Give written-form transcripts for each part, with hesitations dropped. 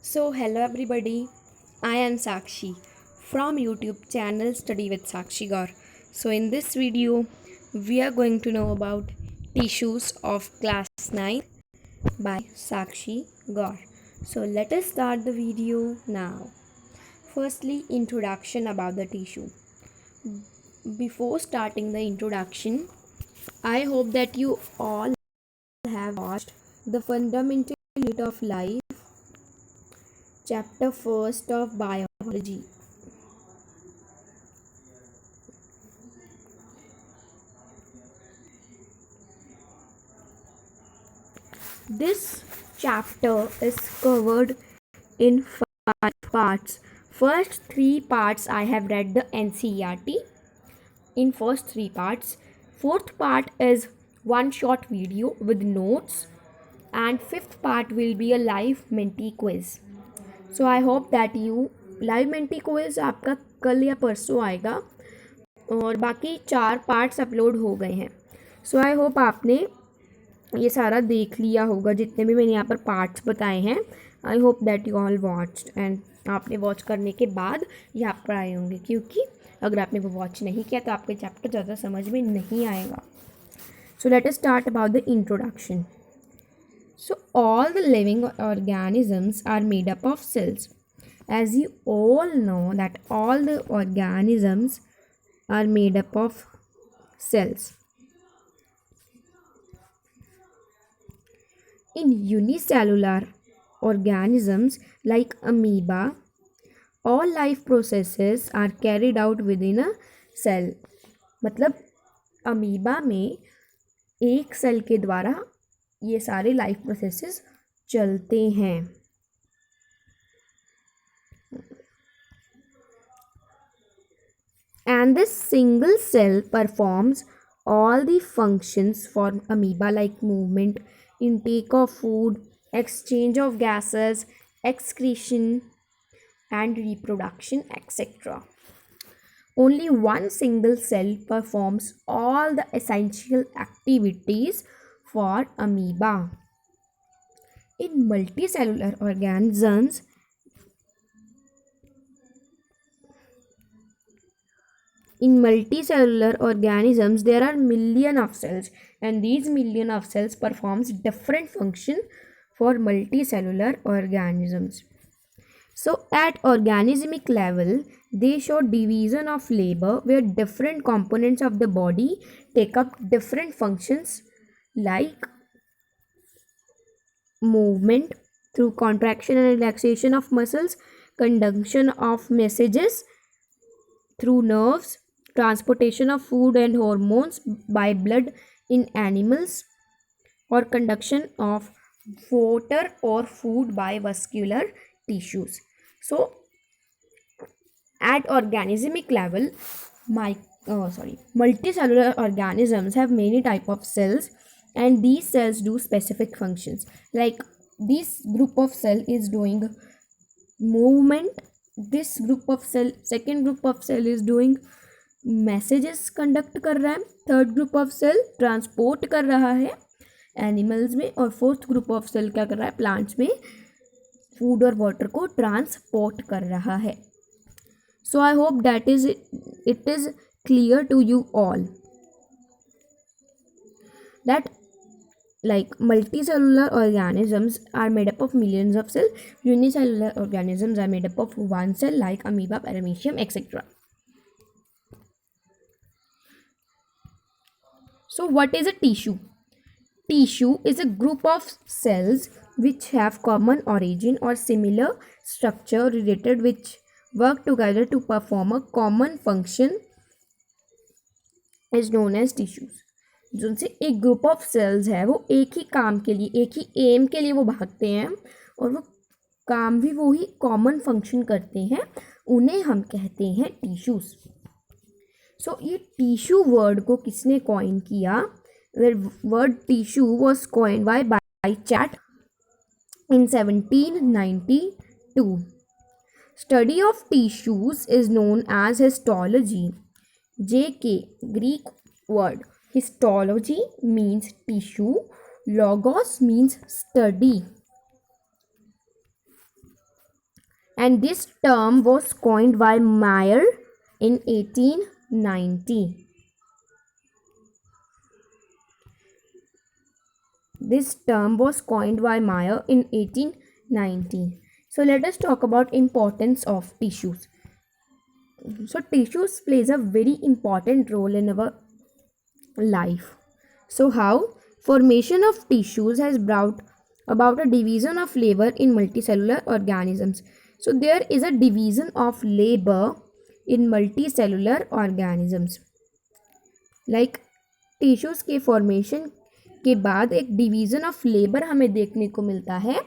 So, hello everybody. I am Sakshi from YouTube channel Study with Sakshi Gaur. So, in this video, we are going to know about tissues of class 9 by Sakshi Gaur. So, let us start the video now. Firstly, introduction about the tissue. Before starting the introduction, I hope that you all have watched the fundamental unit of life chapter first of biology. This chapter is covered in 5 parts. First 3 parts I have read the NCERT in first 3 parts. Fourth part is one short video with notes, and fifth part will be a live Menti quiz. So I hope that you live Menti quiz आपका कल या परसों आएगा और बाकी 4 parts upload हो गए हैं. सो आई होप आपने ये सारा देख लिया होगा जितने भी मैंने यहाँ पर पार्ट्स बताए हैं. आई hope that you all watched and आपने वॉच करने के बाद यहाँ पर आए होंगे, क्योंकि अगर आपने वो वॉच नहीं किया तो आपके चैप्टर ज़्यादा समझ में नहीं आएगा. So let us start about the introduction. So all the living organisms are made up of cells. As you all know that all the organisms are made up of cells. In unicellular organisms like amoeba, all life processes are carried out within a cell. मतलब amoeba में एक cell के द्वारा ये सारे life processes चलते हैं. And this single cell performs all the functions for amoeba like movement, intake of food, exchange of gases, excretion and reproduction, etc. Only one single cell performs all the essential activities for amoeba. In multicellular organisms, there are million of cells, and these million of cells performs different function for multicellular organisms. So at organismic level, they show division of labor where different components of the body take up different functions like movement through contraction and relaxation of muscles, conduction of messages through nerves, transportation of food and hormones by blood in animals, or conduction of water or food by vascular tissues. So at organismic level, multicellular organisms have many type of cells, and these cells do specific functions. Like this group of cell is doing movement, this group of cell, second group of cell is doing messages conduct कर रहा है, third group of cell transport कर रहा है animals में, और fourth group of cell क्या कर रहा है प्लांट्स में फूड और वाटर को ट्रांसपोर्ट कर रहा है. So I hope that is it is clear to you all that like multicellular organisms are made up of millions of cells. Unicellular organisms are made up of one cell like amoeba, paramecium, etc. So what is a tissue? Tissue is a group of cells which have common origin or similar structure related, which work together to perform a common function, is known as tissues. जिनसे एक group of sales है वो एक ही काम के लिए, एक ही M के लिए वो भागते हैं और वो काम भी वो ही कॉमन फंक्शन करते हैं, उन्हें हम कहते हैं टिश्यूज. सो ये टिश्यू वर्ड को किसने कॉइन किया? The word tissue was coined bye chat in 1792. Study of tissues is known as histology. JK Greek word histology means tissue, logos means study. and this term was coined by Meyer in 1890. This term was coined by Meyer in 1890. So let us talk about importance of tissues. So tissues plays a very important role in our life. So how? Formation of tissues has brought about a division of labor in multicellular organisms. So there is a division of labor in multicellular organisms. Like tissues के formation के बाद एक division of labour हमें देखने को मिलता है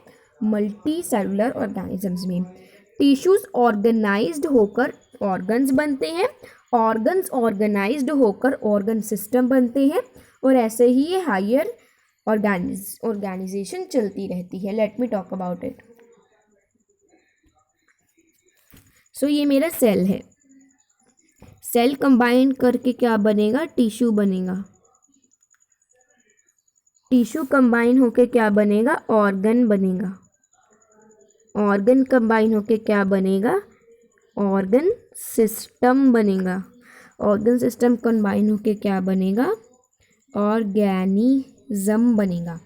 multi cellular organisms में. टिश्यूज़ ऑर्गेनाइज्ड होकर ऑर्गन्स बनते हैं, ऑर्गन्स ऑर्गेनाइज्ड होकर ऑर्गन सिस्टम बनते हैं, और ऐसे ही ये हायर ऑर्गेनाइजेशन चलती रहती है. Let me talk about it. So ये मेरा सेल है. सेल कंबाइन करके क्या बनेगा? टिश्यू बनेगा. टिश्यू कंबाइन होके क्या बनेगा? ऑर्गन बनेगा. ऑर्गन कंबाइन होके क्या बनेगा? ऑर्गन सिस्टम बनेगा. ऑर्गन सिस्टम कंबाइन होके क्या बनेगा? ऑर्गेनिज्म बनेगा.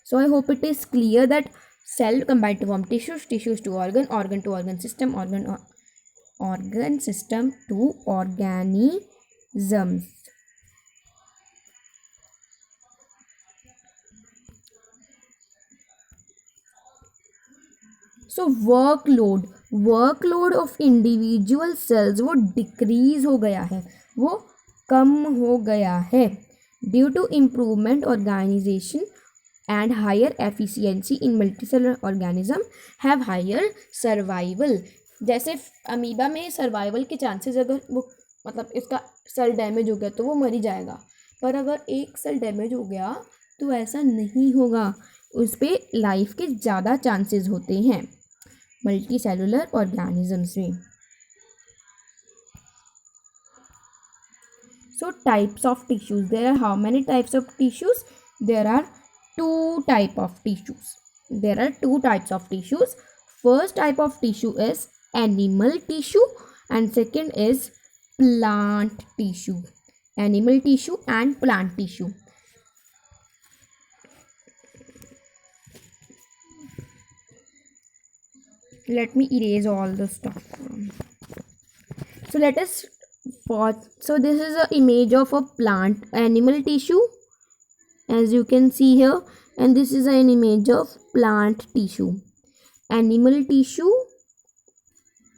So I hope it is clear that cell combine to form tissues, tissues to organ, organ to organ system, organ system to organisms. So workload of individual cells वो decrease हो गया है, वो कम हो गया है due to improvement organisation and higher efficiency in multicellular organism have higher survival. जैसे अमीबा में सर्वाइवल के चांसेस, अगर वो मतलब इसका सेल डैमेज हो गया तो वो मर ही जाएगा, पर अगर एक सेल डैमेज हो गया तो ऐसा नहीं होगा, उस पर लाइफ के ज़्यादा चांसेस होते हैं मल्टी सेलुलर ऑर्गेनिजम्स में. So types of tissues. There are how many types of tissues? There are two types of tissues. There are two types of tissues. First type of tissue is animal tissue and second is plant tissue. Animal tissue and plant tissue. Let me erase all the stuff. So let us watch. So this is an image of a plant animal tissue, as you can see here, and this is an image of plant tissue, animal tissue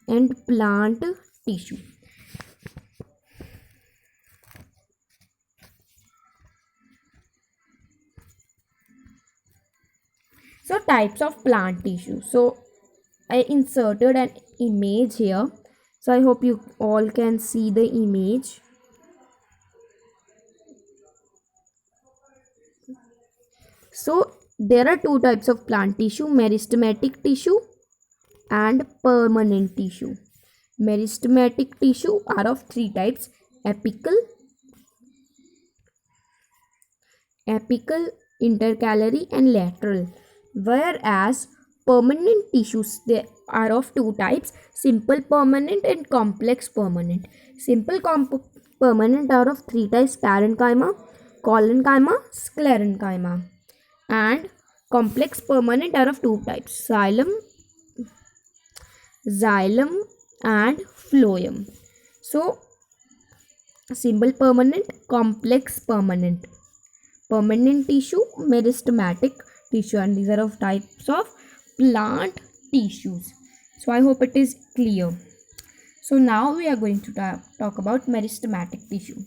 and plant tissue. So types of plant tissue. So I inserted an image here, so I hope you all can see the image. So there are two types of plant tissue: meristematic tissue and permanent tissue. Meristematic tissue are of three types: apical, intercalary and lateral. Whereas permanent tissues, they are of two types: simple permanent and complex permanent. Simple permanent are of three types: parenchyma, collenchyma, sclerenchyma. And complex permanent are of two types: xylem and phloem. So simple permanent, complex permanent, permanent tissue, meristematic tissue, and these are of types of plant tissues. So I hope it is clear. So now we are going to talk about meristematic tissue.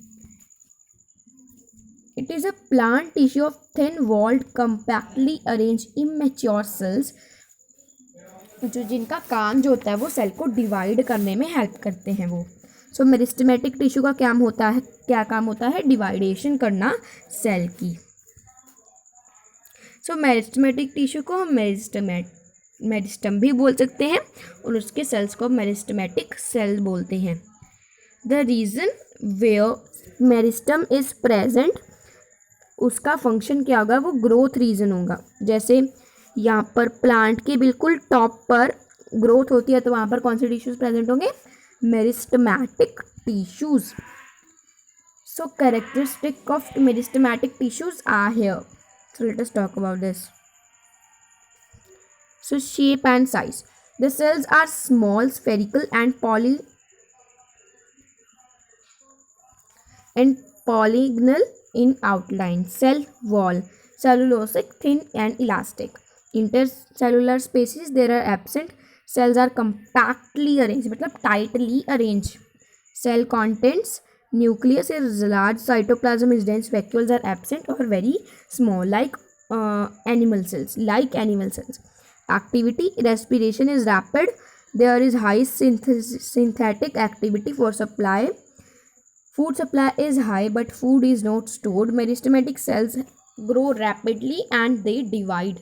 It is a plant tissue of thin walled compactly arranged immature cells, जो जिनका काम जो होता है वो cell को divide करने में हेल्प करते हैं वो. सो मेरिस्टेमेटिक टिश्यू का क्या काम होता है? डिवाइडेशन करना सेल की. सो मेरिस्टेमेटिक टिश्यू को हम मेरिस्टम भी बोल सकते हैं और उसके सेल्स को मेरिस्टेमेटिक सेल बोलते हैं. The reason where meristem is present, उसका फंक्शन क्या होगा? वो ग्रोथ रीजन होगा. जैसे यहाँ पर प्लांट के बिल्कुल टॉप पर ग्रोथ होती है तो वहाँ पर कौन से टिश्यूज प्रेजेंट होंगे? Meristematic tissues. So characteristic of meristematic tissues are here. So let us talk about this. So shape and size. The cells are small, spherical and polygonal in outline. Cell wall cellulosic, thin and elastic. Intercellular spaces there are absent. Cells are compactly arranged, मतलब tightly arranged. Cell contents. Nucleus is large, cytoplasm is dense, vacuoles are absent or very small, like animal cells. Activity. Respiration is rapid. There is high synthetic activity for supply. Food supply is high, but food is not stored. Meristematic cells grow rapidly and they divide.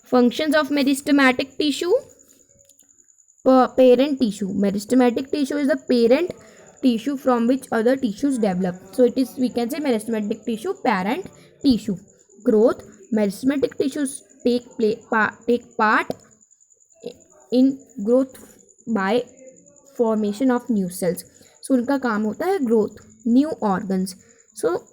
Functions of meristematic tissue. Parent tissue. Meristematic tissue is the parent tissue from which other tissues develop. So it is, we can say, meristematic tissue parent tissue. Growth. Meristematic tissues take part in growth by formation of new cells. So उनका काम होता है growth. New organs. So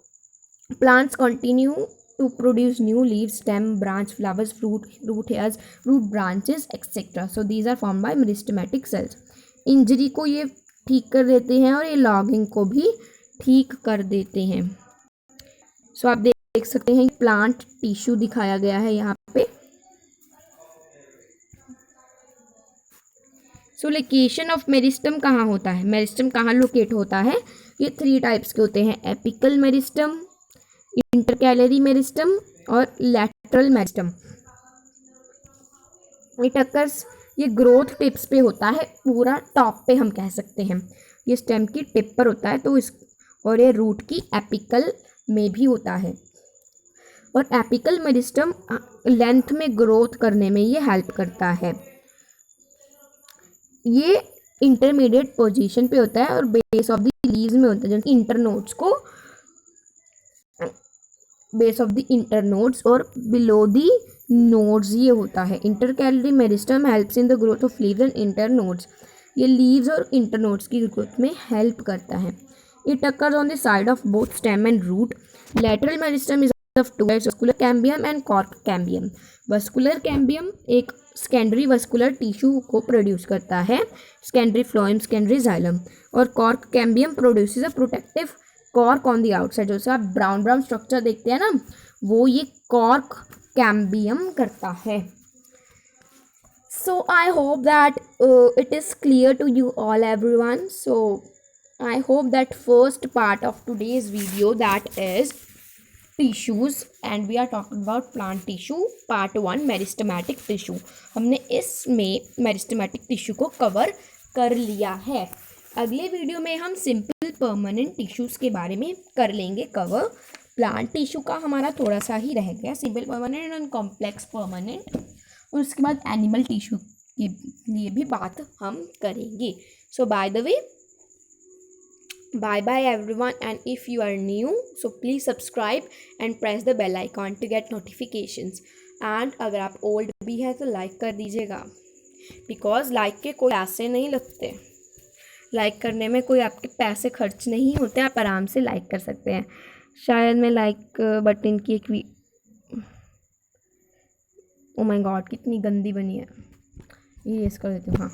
plants continue to produce new leaves, stem, branch, flowers, fruit hairs, root branches, etc. So these are formed by meristematic cells. Injury को ये ठीक कर देते हैं और ये लॉगिंग को भी ठीक कर देते हैं. सो आप देख सकते हैं प्लांट टिश्यू दिखाया गया है यहाँ पे. सो लोकेशन ऑफ मेरिस्टम कहाँ होता है? मेरिस्टम कहाँ लोकेट होता है? ये 3 टाइप्स के होते हैं. एपिकल मेरिस्टम, इंटरकैलरी मेरिस्टम और लैटरल मेरिस्टम. इट अकर्स, ये ग्रोथ टिप्स पे होता है, पूरा टॉप पे हम कह सकते हैं. ये स्टेम की टिप पर होता है तो इस, और ये रूट की एपिकल में भी होता है. और एपिकल मेरिस्टम लेंथ में ग्रोथ करने में ये हेल्प करता है. ये इंटरमीडिएट पोजीशन पे होता है और बेस ऑफ द लीव्स में होता है, जो इंटरनोड्स को, बेस ऑफ द इंटरनोड्स और बिलो द नोड्स ये होता है. Intercalary meristem helps in the growth of leaves and internodes. ये लीव्स और इंटरनोड्स की ग्रोथ में हेल्प करता है. It occurs on the side of both stem and root. Lateral meristem is of two types, vascular cambium and cork cambium. Vascular cambium एक secondary vascular tissue को produce करता है, secondary phloem, secondary xylem. और cork cambium produces a protective cork on the outside. जैसे आप brown brown structure देखते हैं ना, वो ये कॉर्क कैम्बियम करता है. So I hope that it is clear to you all everyone. So I hope that first part of today's video, that is tissues and we are talking about plant tissue part 1 meristematic tissue. हमने इसमें meristematic tissue को cover कर लिया है. अगले video में हम simple permanent tissues के बारे में कर लेंगे कवर. प्लांट टिश्यू का हमारा थोड़ा सा ही रह गया, simple permanent and complex permanent. और उसके बाद एनिमल टिश्यू के लिए भी बात हम करेंगे. So by the way, bye everyone, and if you are new, so please subscribe and press the bell icon to get notifications. and अगर आप old भी है तो like कर दीजिएगा, because like के कोई पैसे नहीं लगते. like करने में कोई आपके पैसे खर्च नहीं होते, आप आराम से like कर सकते हैं. शायद मैं like बटन की एक ओ माय गॉड कितनी गंदी बनी है, ये कर देती हूँ. हाँ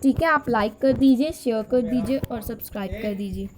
ठीक है, आप लाइक कर दीजिए, शेयर कर दीजिए और सब्सक्राइब कर दीजिए.